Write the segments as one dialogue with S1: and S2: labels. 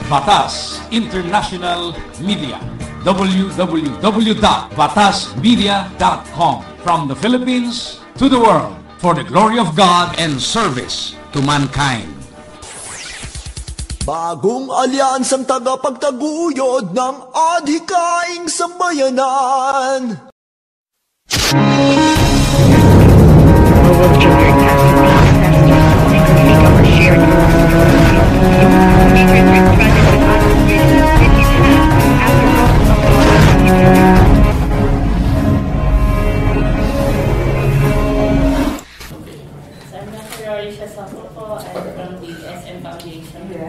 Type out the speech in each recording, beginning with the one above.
S1: Batas International Media. www.batasmedia.com. From the Philippines to the world, for the glory of God and service to mankind.
S2: Bagong alyansang tagapagtaguyod ng adhikaing sambayanan.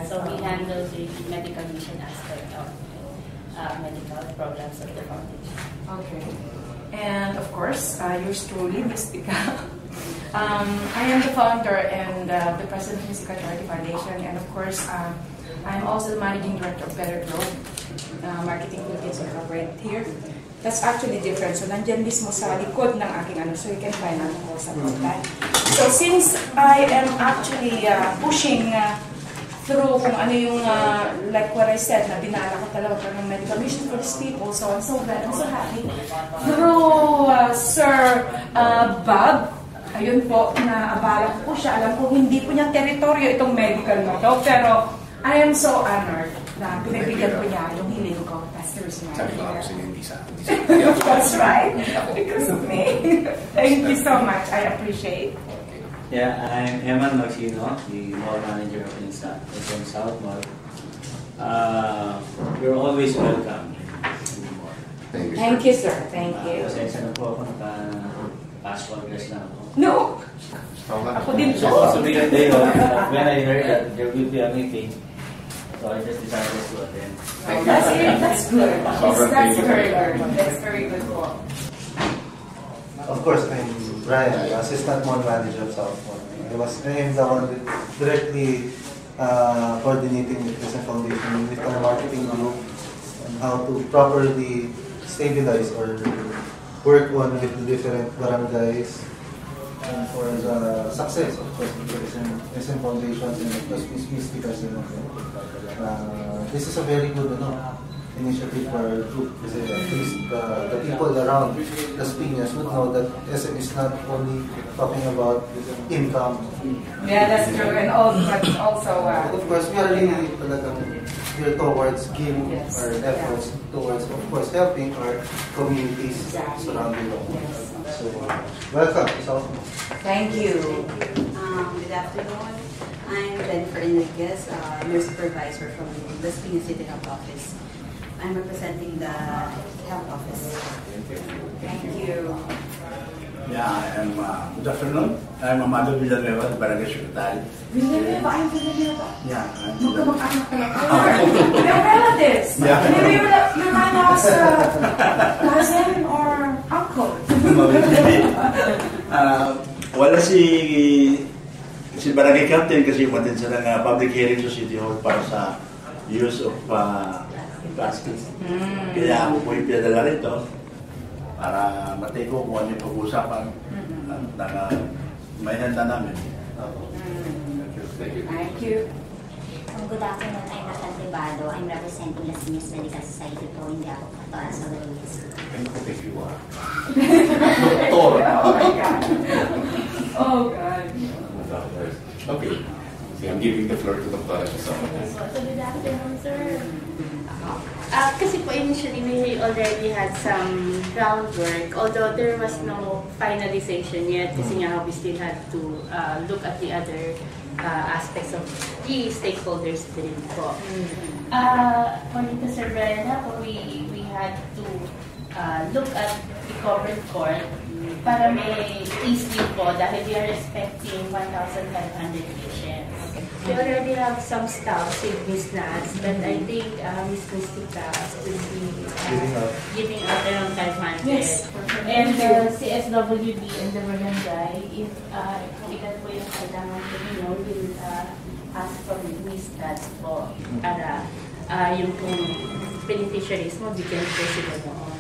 S3: So we handle the medical mission aspect of medical programs of the foundation.
S4: Okay. And of course, yours truly, Ms. Pika. I am the founder and the president of Mystica Charity Foundation, and of course, I'm also the managing director of Better Growth, Marketing Philippines Incorporated here. That's actually different. So, nandyan mismo sa likod ng aking ano, so you can find out more about that. So, since I am actually pushing through kung ano yung, like what I said, na binala ko talaga ng medical mission for these people, so I'm so glad, I'm so happy. Through Sir Bob, ayun po, naabala ko siya. Alam ko, hindi po niya teritoryo itong medical na to, pero I am so honored na pinagbigyan ko niya yung hiling ko. That's the reason why I'm here. That's right, because of me. Thank you so much. I appreciate.
S5: Yeah, I'm Eman Magsino, the mall manager of INSA from South Mall. You're always welcome.
S4: Thank you, sir. Thank you.
S5: Pasensya na po ako, naka-passport dress na ako.
S4: No! Ako din po.
S5: So, when I heard that there will be a meeting, so I just decided to attend.
S4: That's good. That's very good. That's very good po.
S6: Of course, I'm Brian, Assistant Mall Manager of South Mall. I am the one directly coordinating with Crescent Foundation with our marketing group on how to properly stabilize or work on with the different barangays and for the success of course of Crescent Foundation and of course Mystica. This is a very good initiative for our group kasi at least the people around Las Piñas would know that SM is not only talking about income.
S4: Yeah, that's true. And also
S6: of course, we are really here towards giving our efforts towards, of course, helping our communities surrounding us. So, welcome.
S4: Thank you.
S7: Good afternoon. I'm Jennifer Enriquez, nurse supervisor from the Las Piñas City Health Office. I'm representing the health office. Thank you.
S8: Yeah, good afternoon. I'm Amado Villanueva, the Barangay Secretary.
S4: Villanueva? I'm Villanueva?
S8: Yeah.
S4: Magkamag-anak ka lang. We're relatives.
S8: Yeah.
S4: Maybe you're my last cousin or uncle.
S8: Wala si Barangay Captain kasi umatin siya ng public hearing sa City Hall para sa use of plastics. Kaya ako po yung pinadala rito para matay ko kung ano yung pag-uusapan na may handa namin.
S4: Thank you.
S9: Good afternoon, I'm Natalie Bado. I'm representing Las Piñas Medical Society po. Hindi ako Dr. Solis.
S8: Thank you.
S4: Oh my God. Oh God.
S10: Okay. See, I'm giving the floor to Dr. Solis.
S3: So good afternoon, sir. Kasi po initially we already had some groundwork, although there was no finalization yet kasi nga we still had to look at the other aspects of the stakeholders din po. According to Sir Brian, we had to look at the covered court para may easy po dahil we are expecting 1,500 patients. We already have some staff with Ms. Naz, but I think Ms. Mystica will be giving out around 500.
S4: Yes.
S3: And CSWD and the barangay, if ikat po yung kailangan po ninyo, will ask from Ms. Naz po para yung kung beneficiaries mo, bigyan po sila noon.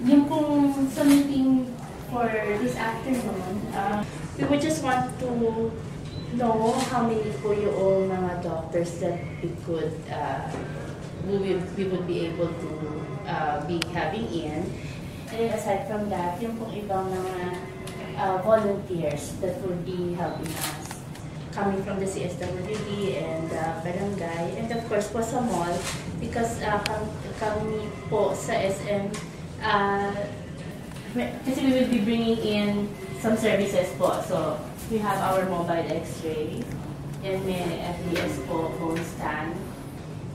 S3: Yung kung sa meeting for this afternoon, we would just want to know how many po yung mga doctors that we could, we would be able to be having in. And then aside from that, yung pong ibang mga volunteers that would be helping us, coming from the CSWD and barangay, and of course po sa mall, because kami po sa SM, kasi we will be bringing in some services po. So we have our mobile X-ray, and may FDS po, bone scan,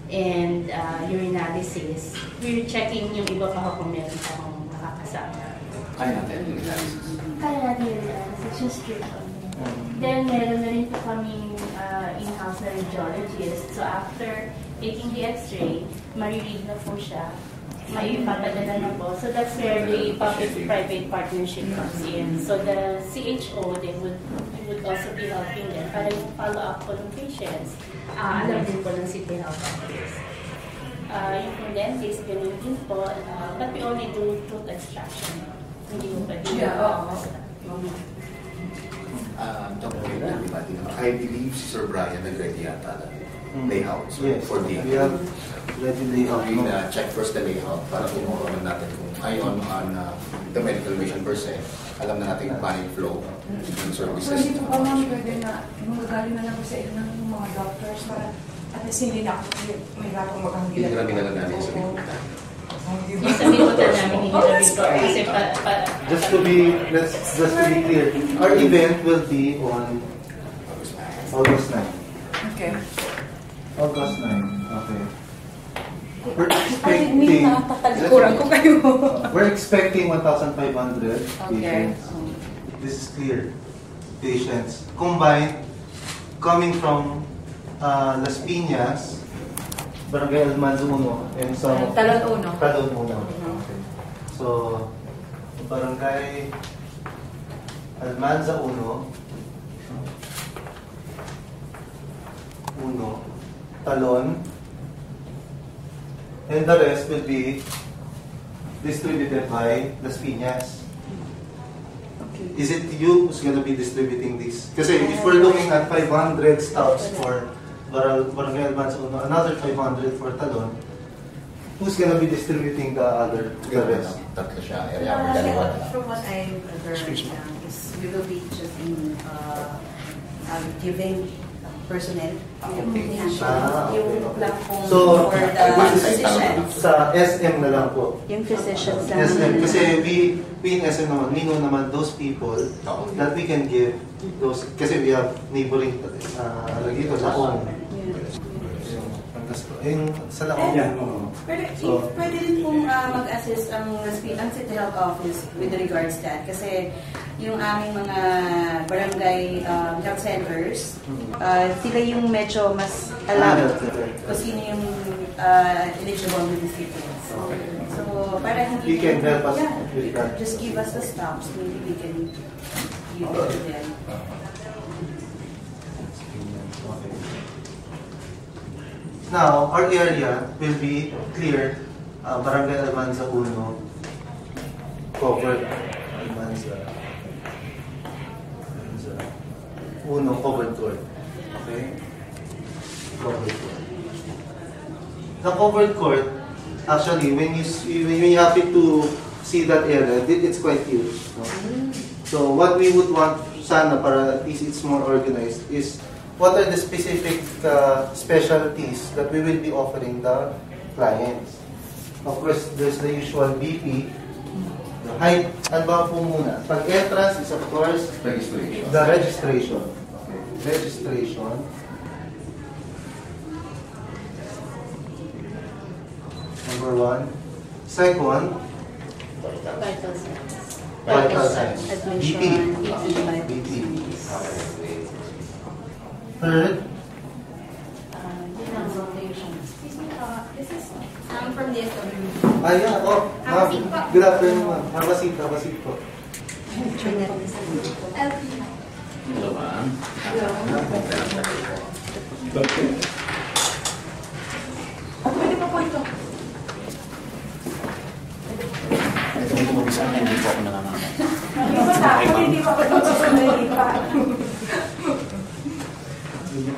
S3: and urinalysis. We're checking yung iba pa kung meron pa akong makakasama.
S10: Kaya natin yung analysis.
S3: Kaya natin yung analysis, yung straight on. Then meron na rin po kaming in-house na radiologist. So after taking the X-ray, mariread na po siya. Maipapadala na po. So that's where the public-private partnership comes in. So the CHO, they would also be helping them para yung follow-up po ng patients. Alam din po ng City Health Office. Yung po dentist, ganun din po. But we only do tooth extraction. Hindi mo pa din.
S10: I believe si Sir Brian nag-ready yata layout for the
S6: we have ready layout.
S10: We check first the layout para kung ano natin kung ayon on the medical mission per se, alam na natin paano yung flow ng services.
S4: So hindi po pa ma'am pwede na magagaling na lang po sa inyo ng mga doctors para at least hindi na ako may rapong maghanggilan.
S10: Hindi namin nalang sa liputan.
S3: Yung sa liputan namin hindi namin po kasi
S6: Just to be clear, our event will be on August 9.
S4: Okay.
S6: August 9. Okay. We're expecting 1,500 patients. This is clear. Patients combined coming from Las Piñas, Barangay Almanzo 1, and some
S4: Talon 1.
S6: Talon 1. Okay. So, Barangay Almanza 1, Talon, and the rest will be distributed by Las Piñas. Is it you who's going to be distributing this? Because if we're looking at 500 stops for Barangay Almanza 1, another 500 for Talon, who's going to be distributing the rest?
S10: Tatlo siya. Area dalawa.
S7: From what I heard, is we will be just in giving personnel yung lang pong
S6: So,
S7: for the physicians.
S6: sa SM na lang po.
S7: Yung physicians lang.
S6: SM, kasi we in SM naman, we know naman those people that we can give those, kasi we have neighboring dito, Laon. Yung sa Laon.
S7: Pwede rin pong mag-assist ang City Health Office with regards to that. Kasi yung aming mga barangay health centers, sila yung medyo mas alam kung sino yung eligible with the city. So, para hindi...
S6: You can help us with that.
S7: Just give us the stops. Maybe we can give it to them.
S6: Now, our area will be cleared. Barangay Almanza 1, covered. Almanza 1, covered court. Okay? Covered court. The covered court, actually, when you happen to see that area, it's quite huge. No? So, what we would want sana para at least it's more organized is what are the specific specialties that we will be offering the clients. Of course, there's the usual BP. The height, ano ba po muna? Pag-entrance is of course
S10: Registration.
S6: the registration. Okay. Registration. Number 1. Second,
S3: Vital signs.
S6: vital signs. BP.
S3: BP.
S6: Third,
S7: I'm from the SW.
S6: yeah, ma'am. Good afternoon, ma'am. Have a seat po.
S10: Hello, ma'am.
S4: Pwede pa po ito.
S10: Hindi ko mabisa na hindi po ako nangangamal.
S4: Hindi pa.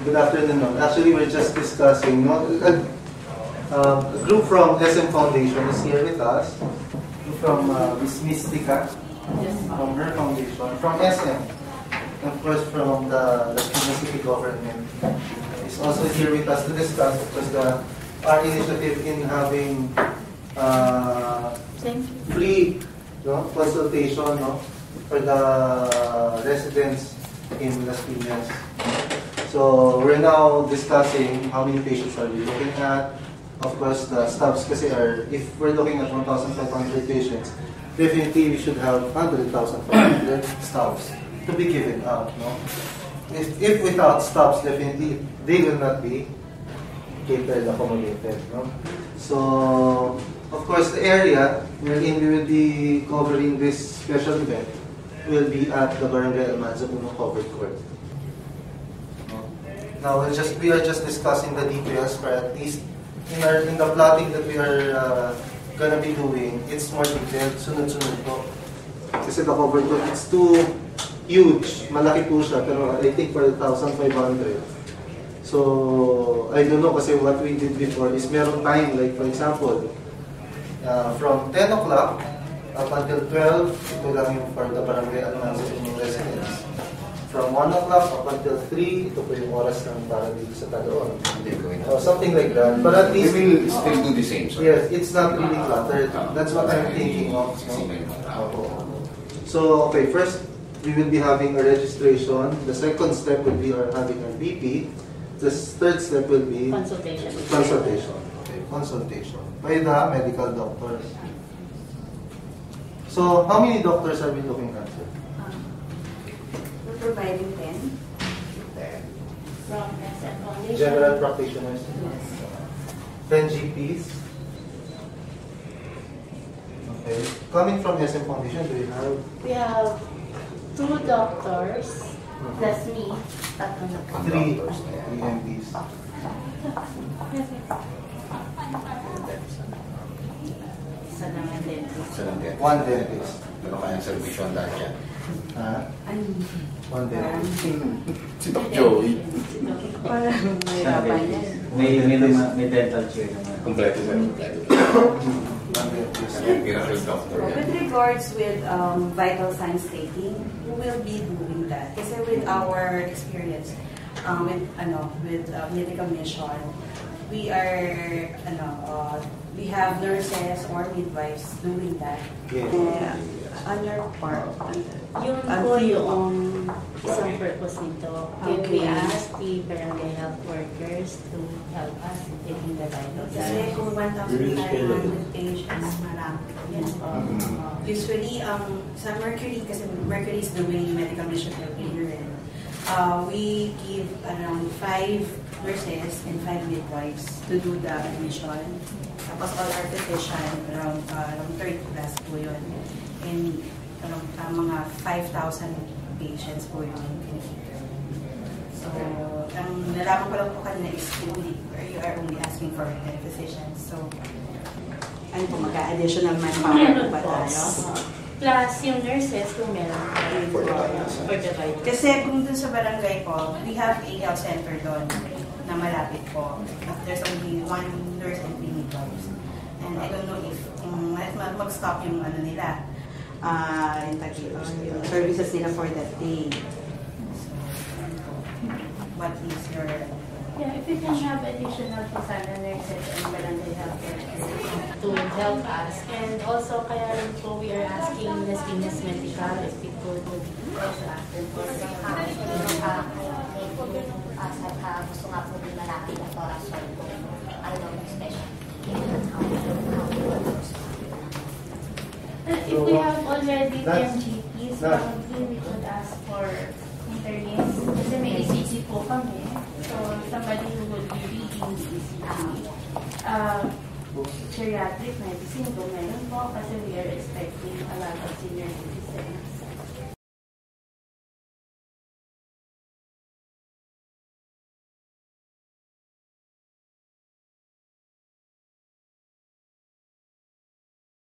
S6: Good afternoon. No? Actually, we're just discussing. No? A group from SM Foundation is here with us. From Miss Mystica, from her foundation, from SM, and of course from the City government. Is also here with us to discuss our initiative in having free consultation for the residents in Las Piñas. So we're now discussing how many patients are we looking at. Of course, the stops kasi are, if we're looking at 1,500 patients, definitely we should have 100,500 stops to be given out. No? If without stops, definitely they will not be catered, accommodated. No? So, of course, the area wherein we will be covering this special event will be at the Barangay Almanza Puno Covered Court. No? Now, we are just discussing the details, for at least in the plotting that we are gonna be doing, it's more detailed, sunod-sunod po. Kasi the covered court, it's too huge, malaki po siya, pero I think for 1,500. So, I don't know kasi what we did before is meron time, like for example, from 10 o'clock up until 12, ito lang yung for the Barangay Almanza yung residents. From 1 o'clock up until 3, ito po yung oras ng para dito sa Taloon. Or something like that. But at least
S10: we will still do the same, sir.
S6: Yes, it's not really cluttered. That's what I'm thinking of. So, okay, first, we will be having a registration. The second step will be having a BP. The third step will be
S3: consultation.
S6: Okay, consultation by the medical doctors. So, how many doctors are we looking at, sir?
S7: Providing 10
S3: From SM Foundation.
S6: General practitioners.
S7: Yes.
S6: 10 GPs. Okay. Coming from SM Foundation, do you have?
S3: We have 2 doctors, plus me, tatlong na po.
S6: 3 MDs.
S3: Isa naman dentist.
S10: Sa lang din.
S6: 1 dentist.
S10: Meron kayang servisyon dahil yan.
S6: One dentist.
S10: Si Doc Joey.
S7: Parang mahirapan yan.
S5: May dental chair naman.
S10: Kompleto sir. Kompleto. Miracle doctor yan.
S7: With regards with vital signs taking, we will be doing that. Kasi with our experience, with medical mission, we have nurses or midwives doing that.
S6: Yeah.
S7: On your part,
S3: Yun po yung isang purpose nito. We ask the barangay health workers to help us in taking the vital
S7: kasi
S3: signs.
S7: kung 1,500 patients, marami. Usually, sa Mercury, kasi Mercury is doing medical mission here. We give around 5 nurses and 5 midwives to do the admission. Tapos all our physician, around 30 plus po yun. And mga 5,000 patients po yung so, ang nalaman ko lang po kanina is you are only asking for physicians. So, ano po, magka-additional manpower
S3: Meron
S7: ba
S3: po.
S7: tayo?
S3: Plus yung nurses kung meron
S10: For the
S3: for the vital.
S7: Kasi kung dun sa barangay po, we have a health center doon na malapit po. There's only 1 nurse and 3 midwives. And I don't know if mag-stop yung nila. Yung services nila for that day. So, what is your...
S3: Yeah, if we can have additional po sana nurses and barangay health workers to help us. And also, kaya rin po we are asking Las Piñas Medical if we could also ask them for
S9: gusto nga po din malapit ang Torasol po. Ano yung special?
S3: If we have already 10 GPs, probably we could ask for internists. Kasi may ECG po kami. So, somebody who will be reading the ECG. Geriatric medicine po meron po kasi we are expecting a lot of senior citizens.